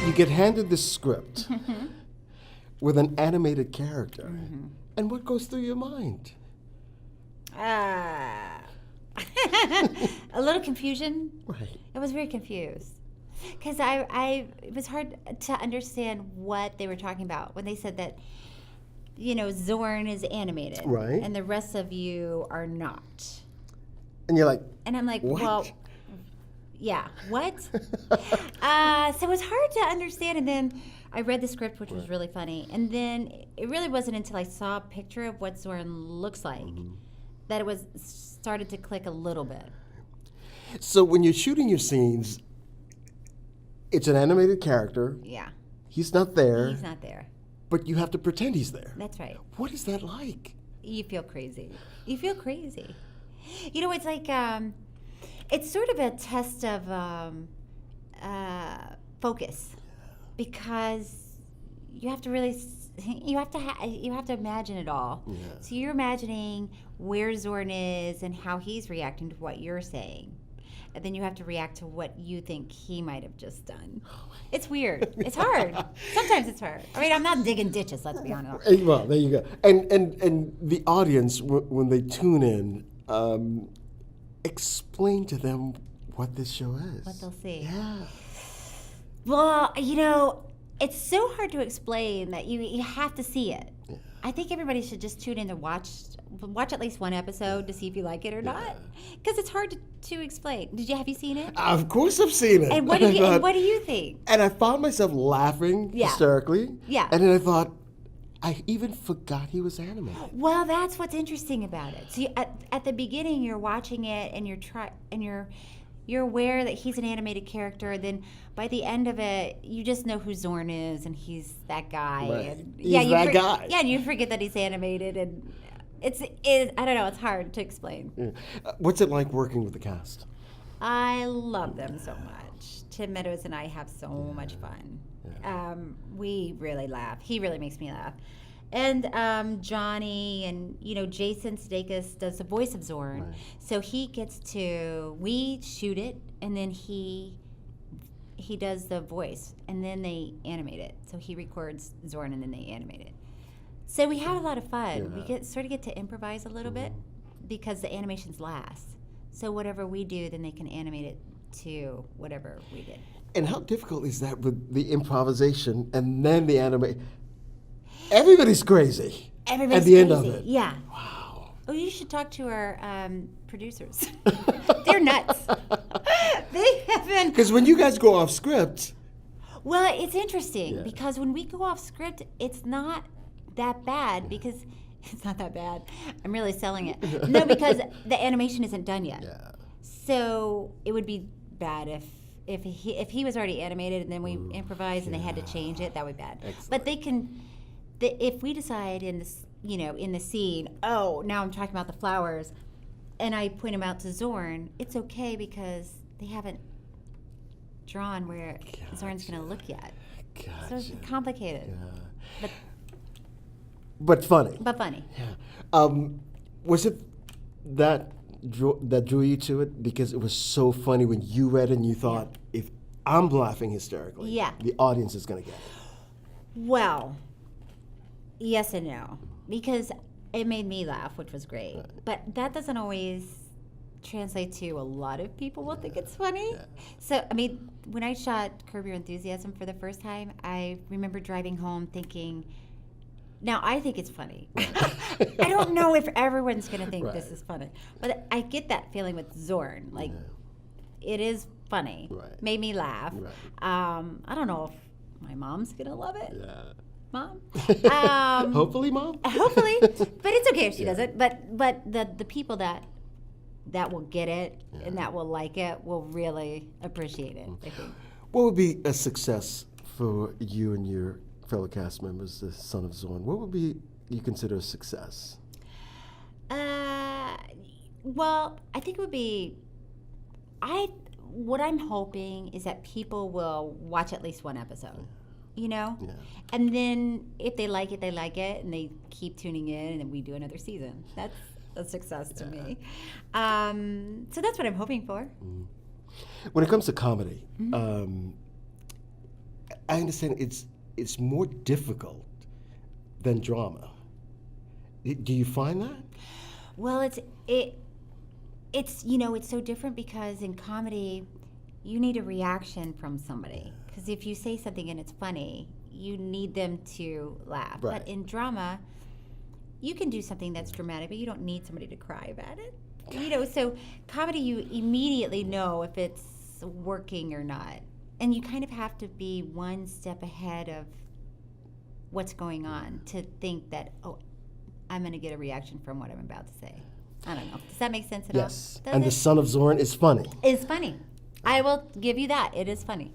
you get handed this script with an animated character, and what goes through your mind? A little confusion. Right. I was very confused because it was hard to understand what they were talking about when they said that, Zorn is animated, Right. and the rest of you are not. And you're like, And I'm like, what? well, yeah, what? So it was hard to understand. And then I read the script, which was really funny. And then it really wasn't until I saw a picture of what Zorn looks like that it was started to click a little bit. So when you're shooting your scenes, it's an animated character. Yeah. He's not there. He's not there. But you have to pretend he's there. That's right. What is that like? You feel crazy. You feel crazy. It's like, it's sort of a test of focus, because you have to really, you have to imagine it all. Yeah. So you're imagining where Zorn is and how he's reacting to what you're saying. And then you have to react to what you think he might have just done. It's weird. It's hard. Sometimes it's hard. I mean, I'm not digging ditches, let's be honest. Well, there you go. And the audience, when they tune in, explain to them what this show is. What they'll see. Yeah. Well, it's so hard to explain that you have to see it. Yeah. I think everybody should just tune in to watch at least one episode to see if you like it or not, because it's hard to explain. Have you seen it? Of course I've seen it. And what do you think? And I found myself laughing hysterically. Yeah. And then I thought, I even forgot he was animated. Well, that's what's interesting about it. So at the beginning, you're watching it and you're aware that he's an animated character. Then by the end of it, you just know who Zorn is, and he's that guy. Right. And, He's that guy. Yeah, and you forget that he's animated, and I don't know. It's hard to explain. Yeah. What's it like working with the cast? I love them so much. Tim Meadows and I have so much fun. Yeah. We really laugh. He really makes me laugh. And Johnny and, Jason Sudeikis does the voice of Zorn. Right. So we shoot it, and then he does the voice, and then they animate it. So he records Zorn, and then they animate it. So we have a lot of fun. Yeah. We get to improvise a little bit because the animations last. So whatever we do, then they can animate it to whatever we did. And how difficult is that with the improvisation and then the animation? Everybody's crazy. Everybody's at the end crazy. of it. Yeah. Wow. Oh, you should talk to our producers. They're nuts. They haven't. Because when you guys go off script. Well, it's interesting Yeah. because when we go off script, it's not that bad because it's not that bad. I'm really selling it. No, because the animation isn't done yet. Yeah. So it would be bad if he was already animated and then we improvised and they had to change it. That would be bad. Excellent. But they can. If we decide in this, in the scene, oh, now I'm talking about the flowers, and I point them out to Zorn, it's okay because they haven't drawn where Zorn's going to look yet. Gotcha. So it's complicated, Yeah. But funny. but funny. Yeah. Was it that drew you to it because it was so funny when you read it and you thought, if I'm laughing hysterically, Yeah. the audience is going to get it? Well, yes and no, because it made me laugh, which was great. But that doesn't always translate to a lot of people will think it's funny. Yeah. So, I mean, when I shot Curb Your Enthusiasm for the first time, I remember driving home thinking, now I think it's funny. I don't know if everyone's going to think this is funny. But I get that feeling with Zorn. Like, it is funny. Right. Made me laugh. Right. I don't know if my mom's going to love it. Yeah. Mom. Hopefully, Mom. Hopefully, but it's okay if she doesn't. But the people that will get it and that will like it will really appreciate it, I think. What would be a success for you and your fellow cast members, the Son of Zorn? What would be you consider a success? Well, I think it would be. What I'm hoping is that people will watch at least one episode. Yeah. And then if they like it, and they keep tuning in, and then we do another season. That's a success to me. So that's what I'm hoping for. When it comes to comedy, I understand it's more difficult than drama. Do you find that? Well, it's it's so different because in comedy, you need a reaction from somebody. Because if you say something and it's funny, you need them to laugh. Right. But in drama, you can do something that's dramatic, but you don't need somebody to cry about it. So comedy, you immediately know if it's working or not. And you kind of have to be one step ahead of what's going on to think that, oh, I'm going to get a reaction from what I'm about to say. I don't know. Does that make sense at Yes. all? And the Son of Zorn is funny. It's funny. I will give you that. It is funny.